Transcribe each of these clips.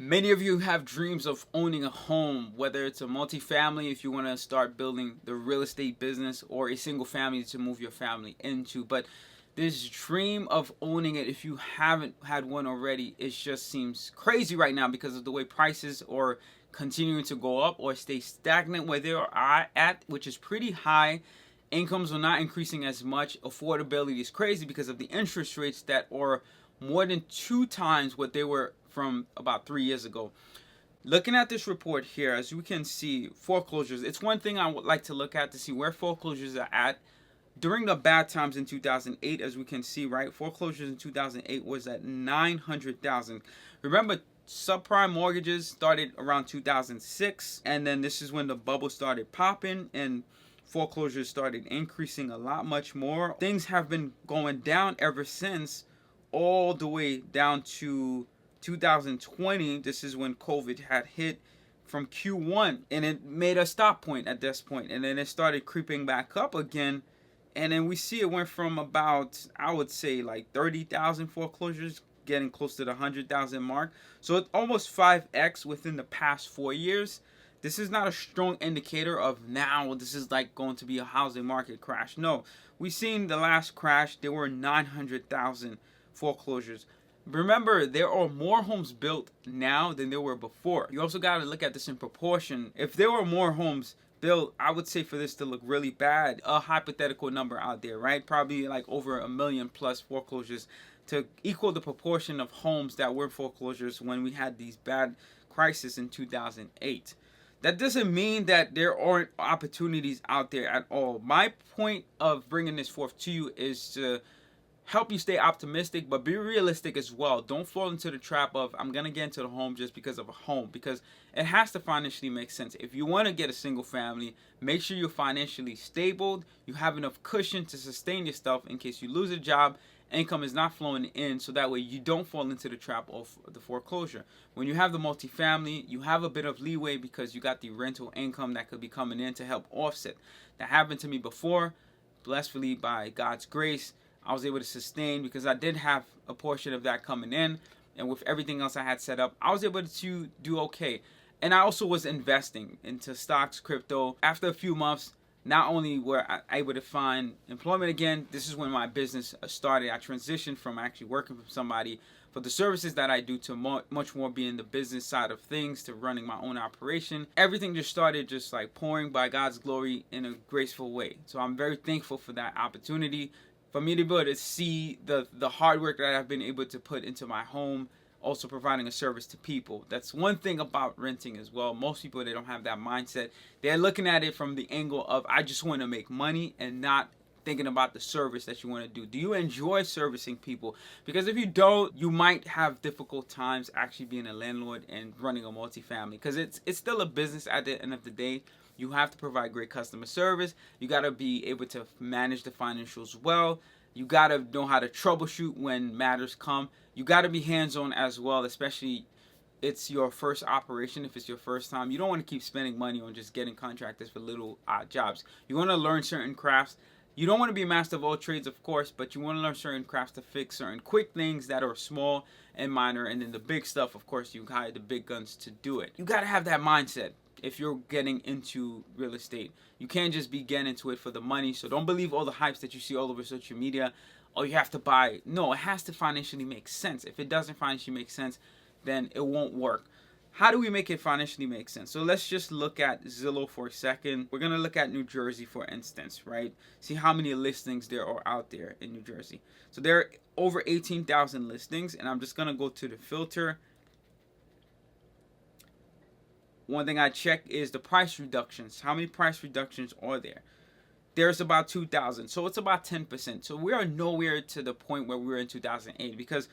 Many of you have dreams of owning a home, whether it's a multifamily if you want to start building the real estate business, or a single family to move your family into. But this dream of owning it, if you haven't had one already, it just seems crazy right now because of the way prices are continuing to go up or stay stagnant where they are at, which is pretty high. Incomes are not increasing as much. Affordability is crazy because of the interest rates that are more than 2 times what they were from about 3 years ago. Looking at this report here, as you can see, foreclosures, it's one thing I would like to look at to see where foreclosures are at. During the bad times in 2008, as we can see, right, foreclosures in 2008 was at 900,000. Remember, subprime mortgages started around 2006, and then this is when the bubble started popping and foreclosures started increasing a lot much more. Things have been going down ever since, all the way down to 2020. This is when COVID had hit from Q1, and it made a stop point at this point, and then it started creeping back up again. And then we see it went from about, I would say, like 30,000 foreclosures, getting close to the 100,000 mark. So it's almost 5x within the past 4 years. This is not a strong indicator of now this is like going to be a housing market crash. No, we've seen the last crash, there were 900,000 foreclosures. Remember, there are more homes built now than there were before. You also got to look at this in proportion. If there were more homes built, I would say for this to look really bad, a hypothetical number out there, right? Probably like over 1 million plus foreclosures to equal the proportion of homes that were foreclosures when we had these bad crises in 2008. That doesn't mean that there aren't opportunities out there at all. My point of bringing this forth to you is to help you stay optimistic, but be realistic as well. Don't fall into the trap of, I'm going to get into the home just because of a home, because it has to financially make sense. If you want to get a single family, make sure you're financially stable. You have enough cushion to sustain yourself in case you lose a job. Income is not flowing in, so that way you don't fall into the trap of the foreclosure. When you have the multifamily, you have a bit of leeway because you got the rental income that could be coming in to help offset. That happened to me before. Blessedly, by God's grace, I was able to sustain because I did have a portion of that coming in, and with everything else I had set up, I was able to do okay. And I also was investing into stocks, crypto. After a few months, not only were I able to find employment again, this is when my business started. I transitioned from actually working for somebody for the services that I do to much more being the business side of things, to running my own operation. Everything just started just like pouring by God's glory in a graceful way. So I'm very thankful for that opportunity, for me to be able to see the hard work that I've been able to put into my home, also providing a service to people. That's one thing about renting as well. Most people, they don't have that mindset. They're looking at it from the angle of, I just want to make money, and not thinking about the service that you want to do. Do you enjoy servicing people? Because if you don't, you might have difficult times actually being a landlord and running a multifamily, because it's still a business at the end of the day. You have to provide great customer service. You got to be able to manage the financials well. You got to know how to troubleshoot when matters come. You got to be hands-on as well, especially it's your first operation. If it's your first time, you don't want to keep spending money on just getting contractors for little odd jobs. You want to learn certain crafts. You don't want to be a master of all trades, of course, but you want to learn certain crafts to fix certain quick things that are small and minor, and then the big stuff, of course, you hire the big guns to do it. You got to have that mindset if you're getting into real estate. You can't just be getting into it for the money. So don't believe all the hypes that you see all over social media. Oh, you have to buy. No, it has to financially make sense. If it doesn't financially make sense, then it won't work. How do we make it financially make sense? So let's just look at Zillow for a second. We're going to look at New Jersey, for instance, right? See how many listings there are out there in New Jersey. So there are over 18,000 listings, and I'm just going to go to the filter. One thing I check is the price reductions. How many price reductions are there? There's about 2,000. So it's about 10%. So we are nowhere to the point where we were in 2008, because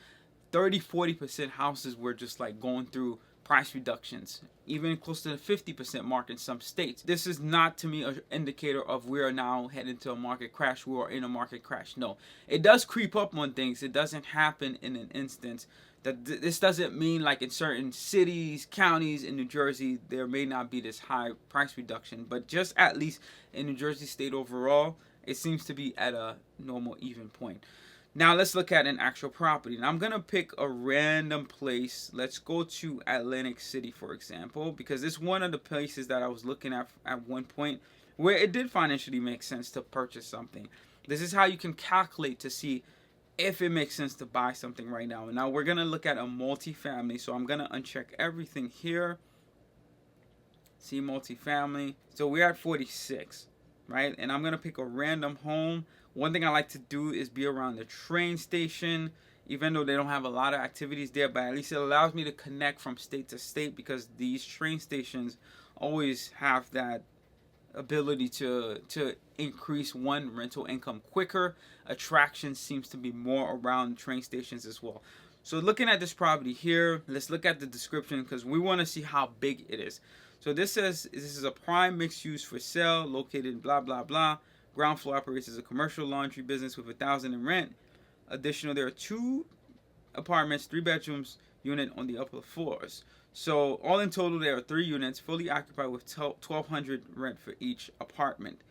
30-40% houses were just like going through price reductions, even close to the 50% mark in some states. This is not, to me, an indicator of we are now heading to a market crash. We are in a market crash. No, it does creep up on things. It doesn't happen in an instance. That this doesn't mean like in certain cities, counties in New Jersey, there may not be this high price reduction, but just at least in New Jersey state overall, it seems to be at a normal even point. Now let's look at an actual property. Now I'm going to pick a random place. Let's go to Atlantic City, for example, because it's one of the places that I was looking at one point where it did financially make sense to purchase something. This is how you can calculate to see if it makes sense to buy something right now. And now we're going to look at a multifamily. So I'm going to uncheck everything here. See multifamily. So we're at 46, right? And I'm going to pick a random home. One thing I like to do is be around the train station, even though they don't have a lot of activities there, but at least it allows me to connect from state to state, because these train stations always have that ability to increase one rental income quicker. Attraction seems to be more around train stations as well. So looking at this property here, let's look at the description because we want to see how big it is. So this says this is a prime mixed use for sale located in blah blah blah. Ground floor operates as a commercial laundry business with $1,000 in rent. Additional, there are 2 apartments, 3 bedrooms, unit on the upper floors. So all in total, there are 3 units, fully occupied with $1,200 rent for each apartment.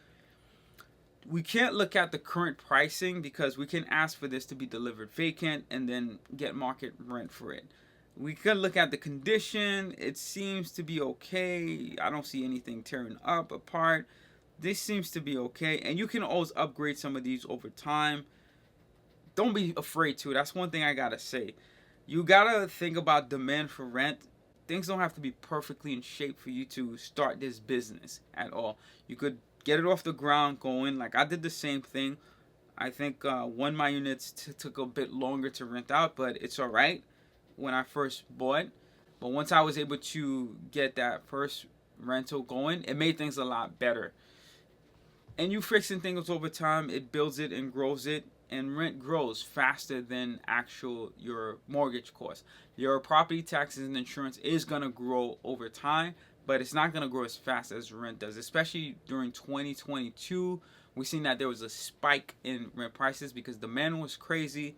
We can't look at the current pricing because we can ask for this to be delivered vacant and then get market rent for it. We could look at the condition. It seems to be okay. I don't see anything tearing up apart. This seems to be okay, and you can always upgrade some of these over time. Don't be afraid to. That's one thing I gotta say. You gotta think about demand for rent. Things don't have to be perfectly in shape for you to start this business at all. You could get it off the ground going. Like I did the same thing. I think one of my units took a bit longer to rent out, but it's all right when I first bought. But once I was able to get that first rental going, it made things a lot better. And you fixing things over time, it builds it and grows it, and rent grows faster than your mortgage cost. Your property taxes and insurance is going to grow over time, but it's not going to grow as fast as rent does, especially during 2022. We've seen that there was a spike in rent prices because demand was crazy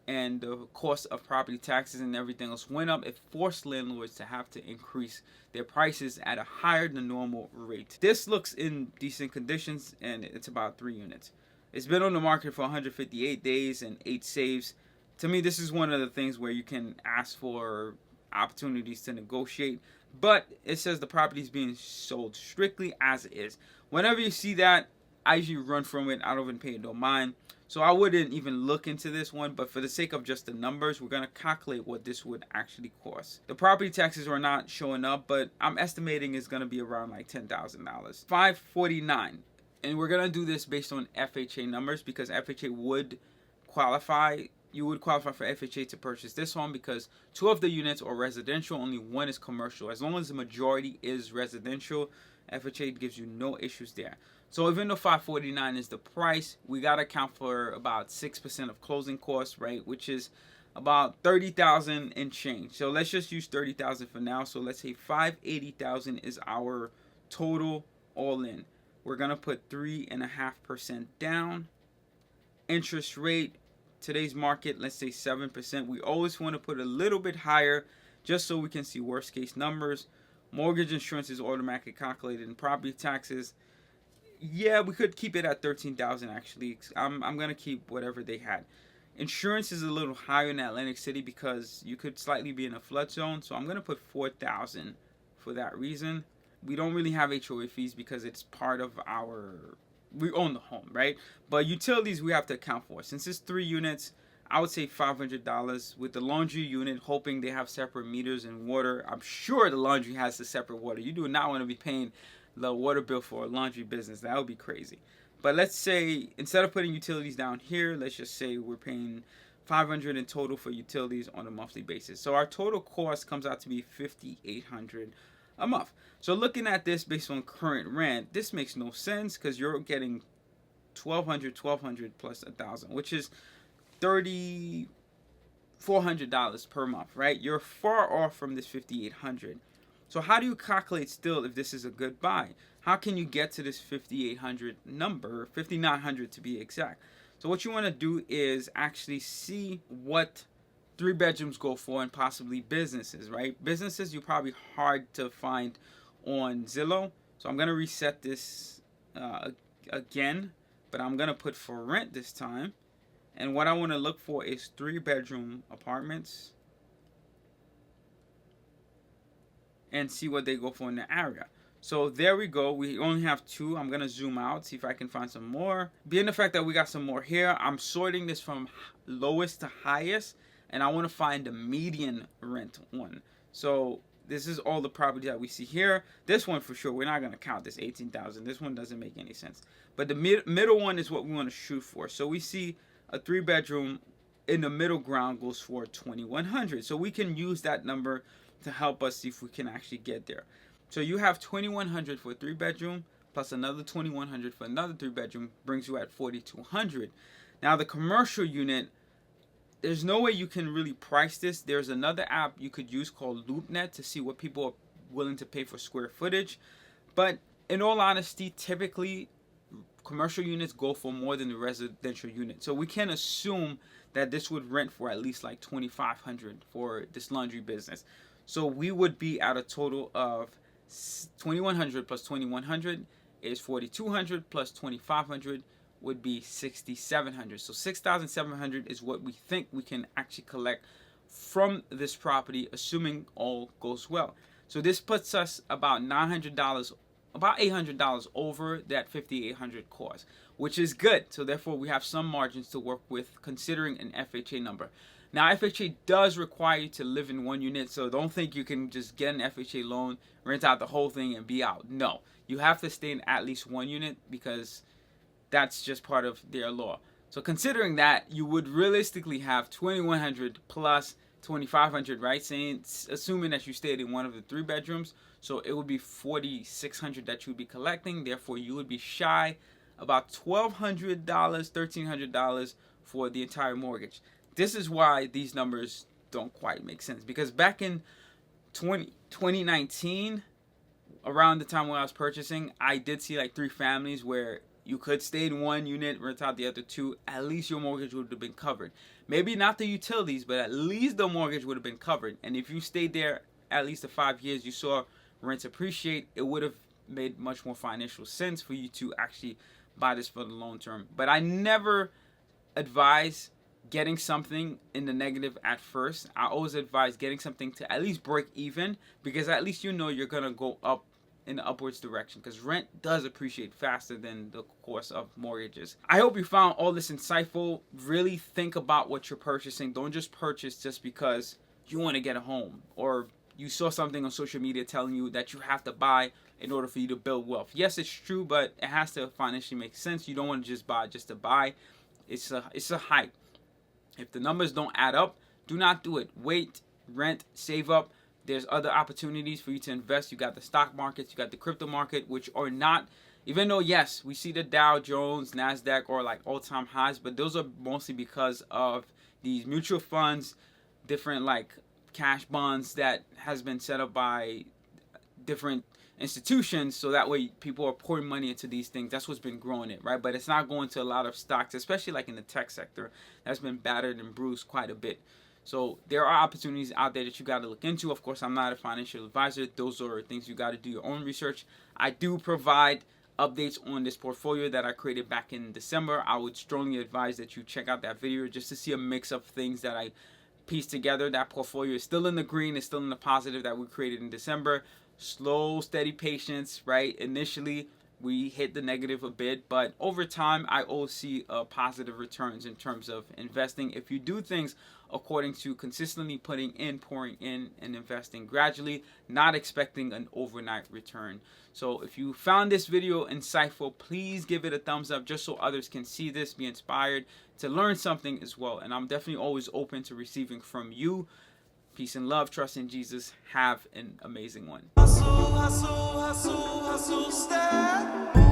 and the cost of property taxes and everything else went up. It forced landlords to have to increase their prices at a higher than normal rate. This looks in decent conditions, and it's about 3 units. It's been on the market for 158 days and 8 saves. To me, this is one of the things where you can ask for opportunities to negotiate, but it says the property is being sold strictly as is. Whenever you see that, I usually run from it. I don't even pay it no mind. So I wouldn't even look into this one, but for the sake of just the numbers, we're going to calculate what this would actually cost. The property taxes are not showing up, but I'm estimating it's going to be around like $10,000. $549. And we're going to do this based on FHA numbers because FHA would qualify. You would qualify for FHA to purchase this home because 2 of the units are residential, only 1 is commercial. As long as the majority is residential, FHA gives you no issues there. So even though $549 is the price, we got to account for about 6% of closing costs, right? Which is about $30,000 and change. So let's just use $30,000 for now. So let's say $580,000 is our total all in. We're going to put 3.5% down. Interest rate, today's market, let's say 7%. We always want to put a little bit higher just so we can see worst case numbers. Mortgage insurance is automatically calculated, and property taxes, yeah, we could keep it at $13,000 actually. I'm gonna keep whatever they had. Insurance is a little higher in Atlantic City because you could slightly be in a flood zone, so I'm gonna put $4,000 for that reason. We don't really have HOA fees because it's part of we own the home, right? But utilities we have to account for. Since it's 3 units, I would say $500 with the laundry unit, hoping they have separate meters and water. I'm sure the laundry has the separate water. You do not want to be paying the water bill for a laundry business. That would be crazy. But let's say instead of putting utilities down here, let's just say we're paying $500 in total for utilities on a monthly basis. So our total cost comes out to be $5,800 a month. So looking at this based on current rent, this makes no sense because you're getting $1,200 plus $1,000, which is $3,400 per month, right? You're far off from this $5,800. So how do you calculate still if this is a good buy? How can you get to this $5,800 number, $5,900 to be exact? So what you want to do is actually see what 3 bedrooms go for and possibly businesses, right? Businesses, you're probably hard to find on Zillow. So I'm going to reset this again, but I'm going to put for rent this time. And what I want to look for is 3-bedroom apartments and see what they go for in the area. So there we go. We only have 2. I'm going to zoom out, see if I can find some more. Being the fact that we got some more here, I'm sorting this from lowest to highest, and I want to find the median rent one. So this is all the property that we see here. This one for sure, we're not going to count this 18,000. This one doesn't make any sense. But the middle one is what we want to shoot for. So we see a 3-bedroom in the middle ground goes for 2,100. So we can use that number to help us see if we can actually get there. So you have 2,100 for a 3-bedroom plus another 2,100 for another 3-bedroom, brings you at 4,200. Now the commercial unit, there's no way you can really price this. There's another app you could use called LoopNet to see what people are willing to pay for square footage. But in all honesty, typically commercial units go for more than the residential unit. So we can assume that this would rent for at least like 2,500 for this laundry business. So we would be at a total of 2,100 plus 2,100 is 4,200 plus 2,500 would be 6,700. So 6,700 is what we think we can actually collect from this property, assuming all goes well. So this puts us about $900, about $800 over that 5,800 cost, which is good. So therefore we have some margins to work with considering an FHA number. Now FHA does require you to live in one unit, so don't think you can just get an FHA loan, rent out the whole thing and be out. No, you have to stay in at least one unit because that's just part of their law. So considering that, you would realistically have 2,100 plus 2,500, right? Assuming that you stayed in one of the 3 bedrooms, so it would be 4,600 that you would be collecting. Therefore, you would be shy about $1,200, $1,300 for the entire mortgage. This is why these numbers don't quite make sense, because back in 2019, around the time when I was purchasing, I did see like 3 families where you could stay in one unit, rent out the other 2. At least your mortgage would have been covered. Maybe not the utilities, but at least the mortgage would have been covered. And if you stayed there at least the 5 years, you saw rents appreciate, it would have made much more financial sense for you to actually buy this for the long term. But I never advise getting something in the negative at first. I always advise getting something to at least break even, because at least you know you're gonna go up in the upwards direction, because rent does appreciate faster than the course of mortgages. I hope you found all this insightful. Really think about what you're purchasing. Don't just purchase just because you want to get a home, or you saw something on social media telling you that you have to buy in order for you to build wealth. Yes, it's true, but it has to financially make sense. You don't want to just buy just to buy. It's a hype. If the numbers don't add up, do not do it. Wait, rent, save up. There's other opportunities for you to invest. You got the stock markets, you got the crypto market, which are not, even though, yes, we see the Dow Jones, NASDAQ are like all-time highs, but those are mostly because of these mutual funds, different like cash bonds that has been set up by different institutions, so that way people are pouring money into these things. That's what's been growing it, right? But it's not going to a lot of stocks, especially like in the tech sector. That's been battered and bruised quite a bit. So there are opportunities out there that you got to look into. Of course, I'm not a financial advisor. Those are things you got to do your own research. I do provide updates on this portfolio that I created back in December. I would strongly advise that you check out that video just to see a mix of things that I pieced together. That portfolio is still in the green. It's still in the positive that we created in December. Slow, steady patience, right? Initially, we hit the negative a bit, but over time, I always see positive returns in terms of investing. If you do things according to consistently putting in, pouring in, and investing gradually, not expecting an overnight return. So if you found this video insightful, please give it a thumbs up just so others can see this, be inspired to learn something as well. And I'm definitely always open to receiving from you. Peace and love. Trust in Jesus. Have an amazing one. Hustle, hustle, hustle, hustle, step.